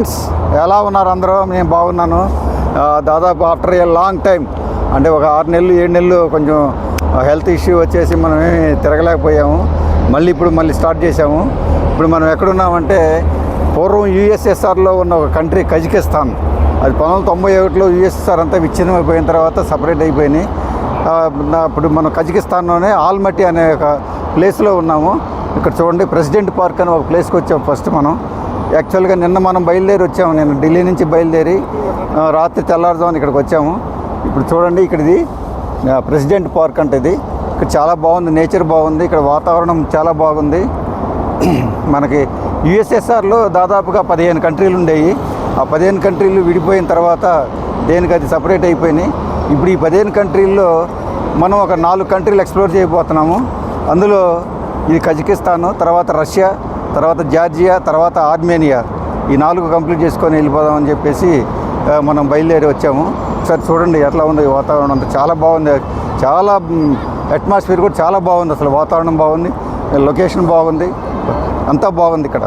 Friends ఎలా ఉన్నారు అందరూ? నేను బాగున్నాను. దాదాపు ఆఫ్టర్ ఏ లాంగ్ టైం, అంటే ఒక 6 నెలలు 7 నెలలు కొంచెం హెల్త్ ఇష్యూ వచ్చేసి మనం ఏమి తిరగలేకపోయాము. మళ్ళీ స్టార్ట్ చేసాము. ఇప్పుడు మనం ఎక్కడున్నామంటే పూర్వం యూఎస్ఎస్ఆర్లో ఉన్న ఒక కంట్రీ కజకిస్తాన్. అది 1991లో యూఎస్ఎస్ఆర్ అంతా విచ్ఛిన్నమైపోయిన తర్వాత సపరేట్ అయిపోయినాయి. ఇప్పుడు మనం కజకిస్తాన్లోనే ఆల్మటీ అనే ఒక ప్లేస్లో ఉన్నాము. ఇక్కడ చూడండి, ప్రెసిడెంట్ పార్క్ అని ఒక ప్లేస్కి వచ్చాము ఫస్ట్ మనం. యాక్చువల్గా నిన్న మనం బయలుదేరి వచ్చాము. నేను ఢిల్లీ నుంచి బయలుదేరి రాత్రి తెల్లారుజామున ఇక్కడికి వచ్చాము. ఇప్పుడు చూడండి, ఇక్కడిది ప్రెసిడెంట్ పార్క్ అంటే ఇది. ఇక్కడ చాలా బాగుంది, నేచర్ బాగుంది, ఇక్కడ వాతావరణం చాలా బాగుంది. మనకి యూఎస్ఎస్ఆర్లో దాదాపుగా 15 కంట్రీలు ఉండేవి. ఆ 15 కంట్రీలు విడిపోయిన తర్వాత దేనికి అది సపరేట్ అయిపోయినాయి. ఇప్పుడు ఈ 15 కంట్రీల్లో మనం ఒక 4 కంట్రీలు ఎక్స్ప్లోర్ చేయబోతున్నాము. అందులో ఇది కజకిస్తాను, తర్వాత రష్యా, తర్వాత జార్జియా, తర్వాత ఆర్మేనియా. ఈ 4 కంప్లీట్ చేసుకొని వెళ్ళిపోదామని చెప్పేసి మనం బయలుదేరి వచ్చాము. ఒకసారి చూడండి ఎట్లా ఉంది వాతావరణం. అంతా చాలా బాగుంది. చాలా అట్మాస్ఫియర్ కూడా చాలా బాగుంది. అసలు వాతావరణం బాగుంది, లొకేషన్ బాగుంది, అంతా బాగుంది ఇక్కడ.